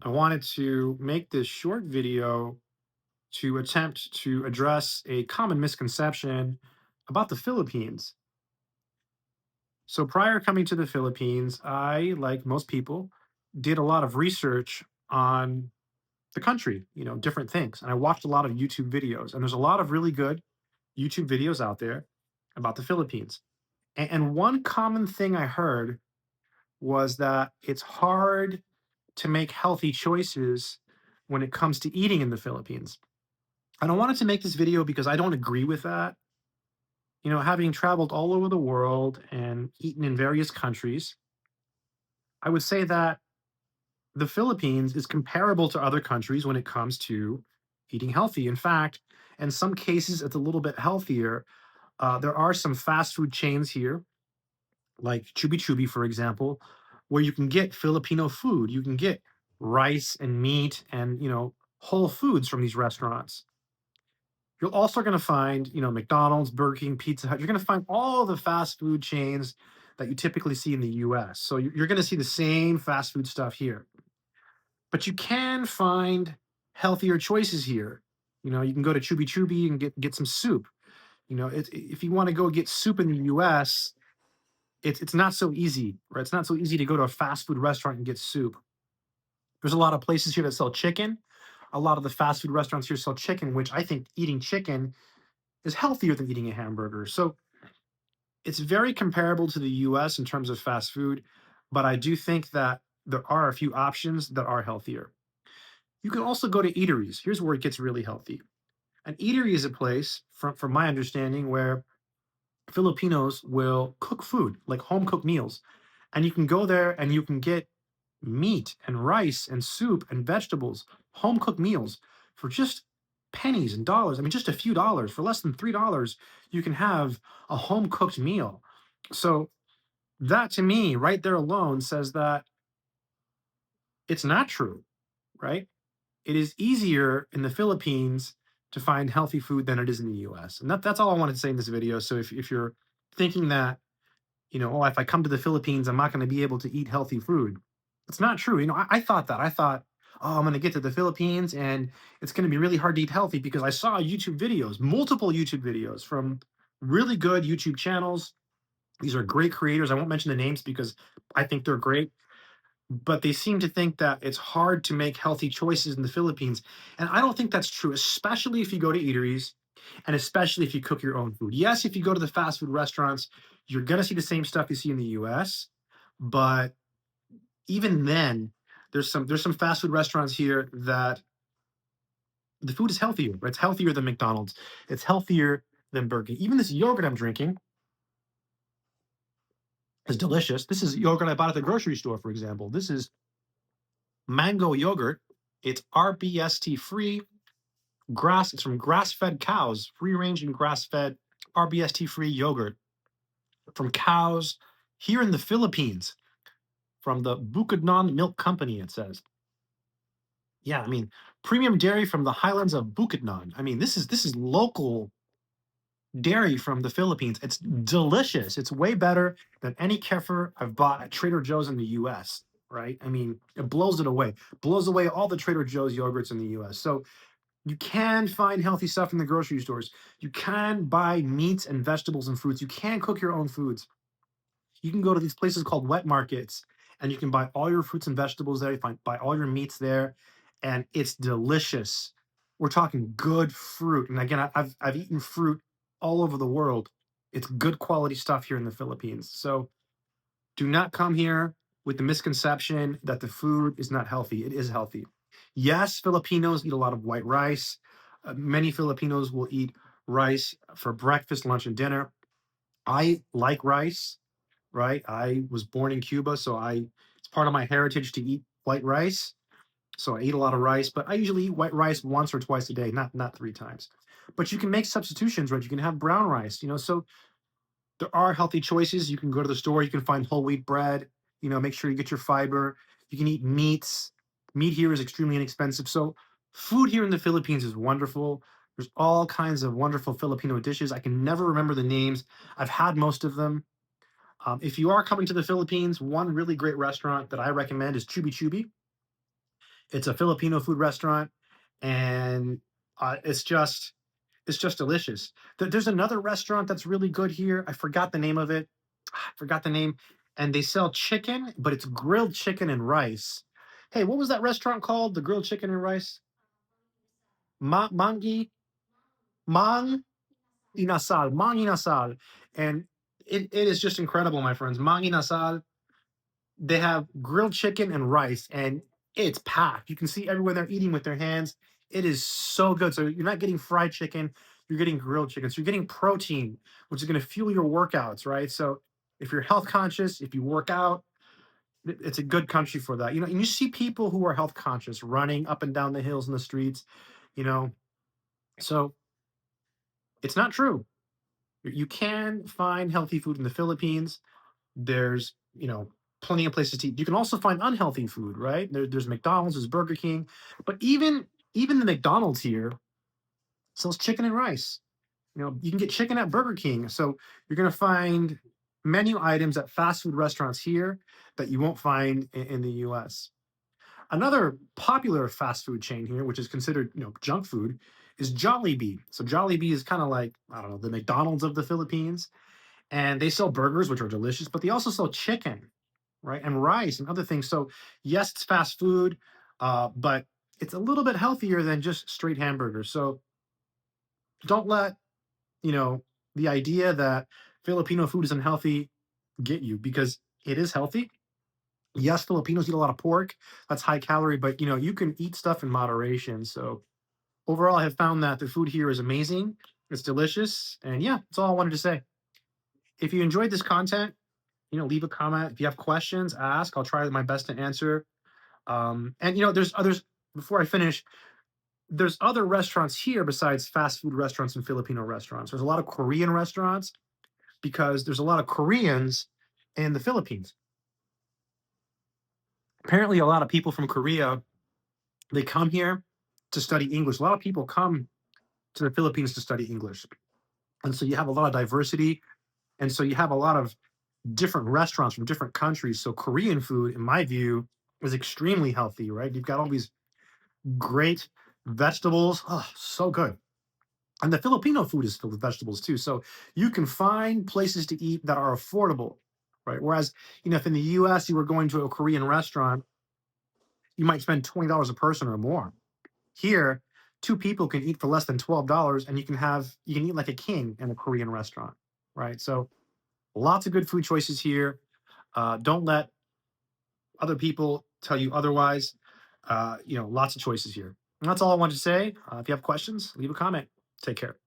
I wanted to make this short video to attempt to address a common misconception about the Philippines. So, prior coming to the Philippines, I, like most people, did a lot of research on the country, different things. And I watched a lot of YouTube videos, and there's a lot of really good YouTube videos out there about the Philippines. And one common thing I heard was that it's hard to make healthy choices when it comes to eating in the Philippines. And I wanted to make this video because I don't agree with that. Having traveled all over the world and eaten in various countries, I would say that the Philippines is comparable to other countries when it comes to eating healthy. In fact, in some cases, it's a little bit healthier. There are some fast food chains here, like Chubi, for example, where you can get Filipino food. You can get rice and meat and, whole foods from these restaurants. You're also going to find, McDonald's, Burger King, Pizza Hut. You're going to find all the fast food chains that you typically see in the US. So you're going to see the same fast food stuff here. But you can find healthier choices here. You can go to Chubi and get some soup. If you want to go get soup in the US, it's not so easy, right? It's not so easy to go to a fast food restaurant and get soup. There's a lot of places here that sell chicken. A lot of the fast food restaurants here sell chicken, which I think eating chicken is healthier than eating a hamburger. So it's very comparable to the US in terms of fast food, but I do think that there are a few options that are healthier. You can also go to eateries. Here's where it gets really healthy. An eatery is a place, from my understanding, where Filipinos will cook food, like home cooked meals. And you can go there and you can get meat and rice and soup and vegetables, home cooked meals for just pennies and dollars. I mean, just a few dollars. For less than $3, you can have a home cooked meal. So, that to me, right there alone, says that it's not true, right? It is easier in the Philippines to find healthy food than it is in the US. And that's all I wanted to say in this video. So, if you're thinking that, oh, if I come to the Philippines, I'm not going to be able to eat healthy food. It's not true. I thought that. I thought, oh, I'm going to get to the Philippines and it's going to be really hard to eat healthy because I saw YouTube videos, multiple YouTube videos from really good YouTube channels. These are great creators. I won't mention the names because I think they're great, but they seem to think that it's hard to make healthy choices in the Philippines. And I don't think that's true, especially if you go to eateries and especially if you cook your own food. Yes, if you go to the fast food restaurants, you're going to see the same stuff you see in the US, but even then there's some fast food restaurants here that the food is healthier. Right? It's healthier than McDonald's. It's healthier than Burger King. Even this yogurt I'm drinking is delicious. This is yogurt I bought at the grocery store, for example. This is mango yogurt. It's RBST free, it's from grass-fed cows, free-range and grass-fed RBST free yogurt from cows here in the Philippines, from the Bukidnon Milk Company, it says. Yeah, I mean, premium dairy from the highlands of Bukidnon. I mean, this is local dairy from the Philippines. It's delicious. It's way better than any kefir I've bought at Trader Joe's in the US, right? I mean, it blows it away. Blows away all the Trader Joe's yogurts in the US. So you can find healthy stuff in the grocery stores. You can buy meats and vegetables and fruits. You can cook your own foods. You can go to these places called wet markets and you can buy all your fruits and vegetables there. Buy all your meats there, and it's delicious. We're talking good fruit. And again, I've eaten fruit all over the world. It's good quality stuff here in the Philippines. So do not come here with the misconception that the food is not healthy. It is healthy. Yes, Filipinos eat a lot of white rice. Many Filipinos will eat rice for breakfast, lunch, and dinner. I like rice, right? I was born in Cuba, so it's part of my heritage to eat white rice. So I eat a lot of rice, but I usually eat white rice once or twice a day, not three times. But you can make substitutions, right? You can have brown rice, so there are healthy choices. You can go to the store, you can find whole wheat bread, make sure you get your fiber. You can eat meats. Meat here is extremely inexpensive. So food here in the Philippines is wonderful. There's all kinds of wonderful Filipino dishes. I can never remember the names. I've had most of them. If you are coming to the Philippines, one really great restaurant that I recommend is Chubi. It's a Filipino food restaurant, and it's just delicious. There's another restaurant that's really good here. I forgot the name of it. I forgot the name, and they sell chicken, but it's grilled chicken and rice. Hey, what was that restaurant called? The grilled chicken and rice? Mangi Mang Mang Inasal, and it is just incredible, my friends. Mang Inasal. They have grilled chicken and rice, and it's packed. You can see everyone they're eating with their hands. It is so good. So you're not getting fried chicken, you're getting grilled chicken. So you're getting protein, which is going to fuel your workouts, right? So if you're health conscious, if you work out, it's a good country for that. And you see people who are health conscious running up and down the hills and the streets, you know. So it's not true. You can find healthy food in the Philippines. There's, plenty of places to eat. You can also find unhealthy food, right? There's McDonald's, there's Burger King, but even the McDonald's here sells chicken and rice. You can get chicken at Burger King. So you're going to find menu items at fast food restaurants here that you won't find in the US. Another popular fast food chain here, which is considered, junk food, is Jollibee. So Jollibee is kind of like, I don't know, the McDonald's of the Philippines, and they sell burgers, which are delicious, but they also sell chicken, right, and rice and other things. So yes, it's fast food, but it's a little bit healthier than just straight hamburgers. So don't let you know the idea that Filipino food is unhealthy get you, because it is healthy. Yes, Filipinos eat a lot of pork. That's high calorie, but you can eat stuff in moderation. So overall, I have found that the food here is amazing. It's delicious, and yeah, that's all I wanted to say. If you enjoyed this content, leave a comment. If you have questions, ask. I'll try my best to answer. And there's others. Before I finish, there's other restaurants here besides fast food restaurants and Filipino restaurants. There's a lot of Korean restaurants because there's a lot of Koreans in the Philippines. Apparently, a lot of people from Korea, they come here to study English. A lot of people come to the Philippines to study English, and so you have a lot of diversity, and so you have a lot of different restaurants from different countries. So Korean food, in my view, is extremely healthy, right? You've got all these great vegetables. Oh, so good. And the Filipino food is filled with vegetables too. So you can find places to eat that are affordable, right? Whereas, if in the US you were going to a Korean restaurant, you might spend $20 a person or more. Here, two people can eat for less than $12, and you can eat like a king in a Korean restaurant, right? So lots of good food choices here. Don't let other people tell you otherwise. Lots of choices here. And that's all I wanted to say. If you have questions, leave a comment. Take care.